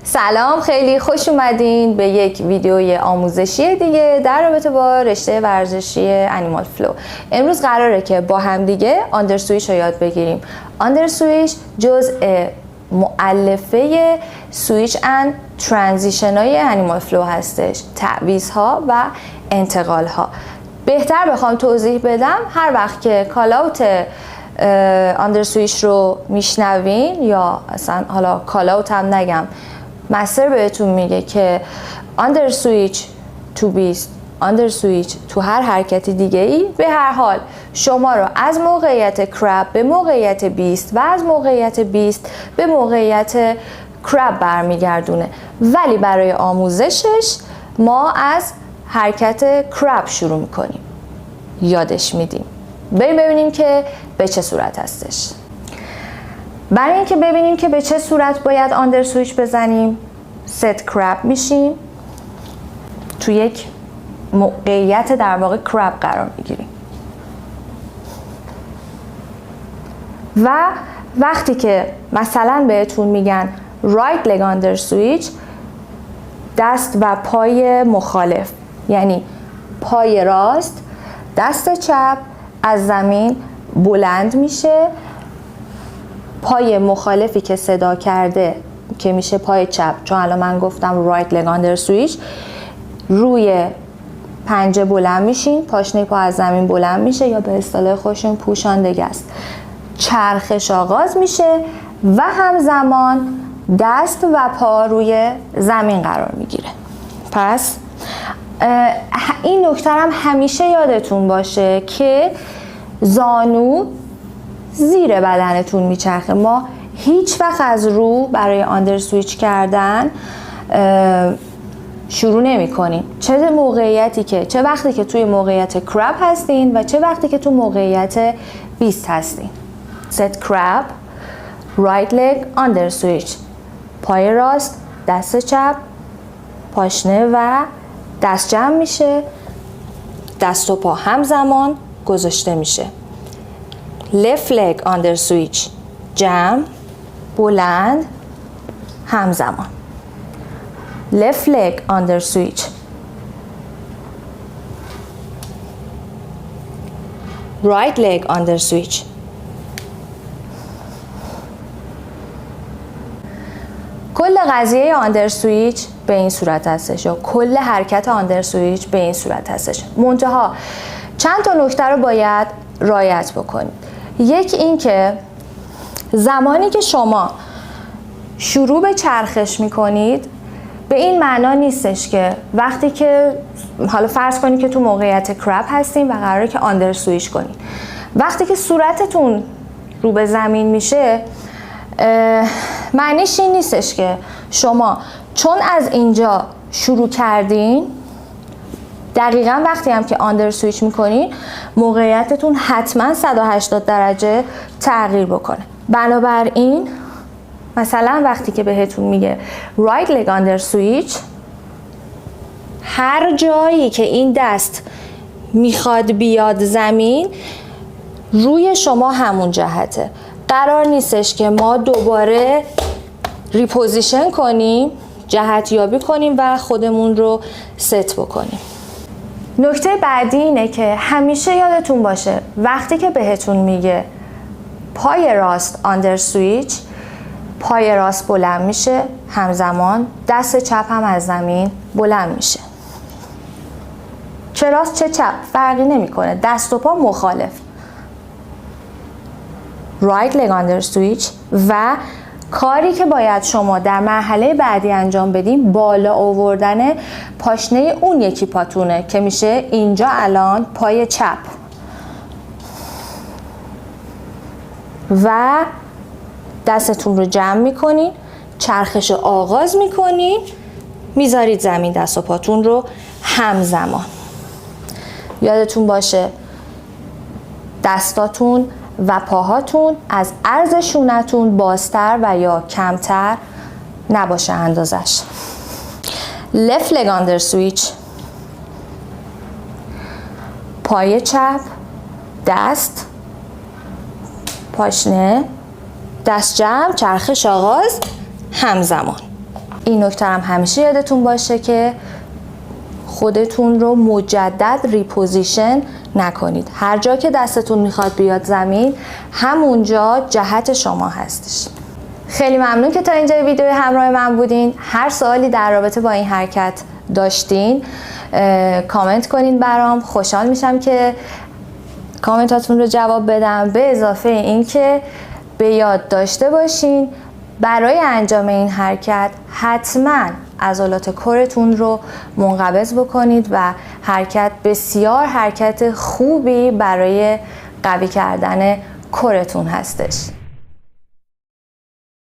سلام، خیلی خوش اومدین به یک ویدیوی آموزشی دیگه در رابطه با رشته ورزشی انیمال فلو. امروز قراره که با هم دیگه آندر سویچ رو یاد بگیریم. آندر سویچ جزء مؤلفه سویچ اند ترانزیشن های انیمال فلو هستش، تعویض ها و انتقال ها. بهتر بخوام توضیح بدم، هر وقت که کال اوت آندر سویچ رو میشنوین یا اصلا حالا کال اوت هم نگم، مستر بهتون میگه که آندر سویچ تو بیست، آندر سویچ تو هر حرکت دیگه ای، به هر حال شما رو از موقعیت کراب به موقعیت بیست و از موقعیت بیست به موقعیت کراب برمیگردونه. ولی برای آموزشش ما از حرکت کراب شروع میکنیم، یادش میدیم. بریم ببینیم که به چه صورت هستش. برای اینکه ببینیم که به چه صورت باید آندر سویچ بزنیم، ست کراب میشیم، تو یک موقعیت در واقع کراب قرار میگیریم و وقتی که مثلا بهتون میگن رایت لگ آندر سویچ، دست و پای مخالف، یعنی پای راست، دست چپ از زمین بلند میشه، پای مخالفی که صدا کرده که میشه پای چپ، چون الان من گفتم رایت لگ آندر سویچ، روی پنجه بلند میشین، پاشنه پا از زمین بلند میشه یا به اصطلاح خودشون پوشاندگی است. چرخش آغاز میشه و همزمان دست و پا روی زمین قرار میگیره. پس این نکته هم همیشه یادتون باشه که زانو زیر بدنتون میچرخه. ما هیچ وقت از رو برای آندر سویچ کردن شروع نمی کنیم، چه موقعیتی که چه وقتی که توی موقعیت کراب هستین و چه وقتی که تو موقعیت بیست هستین. ست کراب، رایت لگ آندر سویچ، پای راست، دست چپ، پاشنه و دست جمع میشه، دست و پا همزمان گذاشته میشه. left leg under switch، جمع، بلند، همزمان. left leg under switch، right leg under switch. کل قضیه آندر سویچ به این صورت هستش، یا کل حرکت آندر سویچ به این صورت هستش. منتها چند تا نکته رو باید رعایت بکنید. یک این که زمانی که شما شروع به چرخش میکنید، به این معنا نیستش که وقتی که حالا فرض کنید که تو موقعیت کراب هستین و قراره که آندر سویچ کنید، وقتی که صورتتون رو به زمین میشه، معنیش این نیستش که شما چون از اینجا شروع کردین دقیقا وقتی هم که آندر سویچ میکنین موقعیتتون حتما 180 درجه تغییر بکنه. بنابراین مثلا وقتی که بهتون میگه رایت لگ آندر سویچ، هر جایی که این دست میخواد بیاد زمین، روی شما همون جهته. قرار نیستش که ما دوباره ریپوزیشن کنیم، جهت یابی کنیم و خودمون رو ست بکنیم. نکته بعدی اینه که همیشه یادتون باشه وقتی که بهتون میگه پای راست آندر سویچ، پای راست بلند میشه، همزمان دست چپ هم از زمین بلند میشه. چه راست چه چپ فرقی نمیکنه، دست و پا مخالف. رایت لگ آندر سویچ و کاری که باید شما در مرحله بعدی انجام بدیم بالا آوردن پاشنه اون یکی پاتونه که میشه اینجا الان پای چپ و دستتون رو جمع میکنین، چرخش رو آغاز میکنین، میذارید زمین دست و پاتون رو همزمان. یادتون باشه دستاتون و پاهاتون از عرض شونتون بازتر و یا کمتر نباشه اندازش. left leg under switch، پای چپ، دست، پاشنه، دست جمع، چرخش آغاز، همزمان. این نکته هم همیشه یادتون باشه که خودتون رو مجدد ریپوزیشن نکنید. هر جا که دستتون میخواد بیاد زمین، همونجا جهت شما هستش. خیلی ممنون که تا اینجای ویدیو همراه من بودین. هر سوالی در رابطه با این حرکت داشتین کامنت کنین برام. خوشحال میشم که کامنتاتون رو جواب بدم. به اضافه این که به یاد داشته باشین برای انجام این حرکت حتما عضلات کورتون رو منقبض بکنید و حرکت بسیار حرکت خوبی برای قوی کردن کورتون هستش.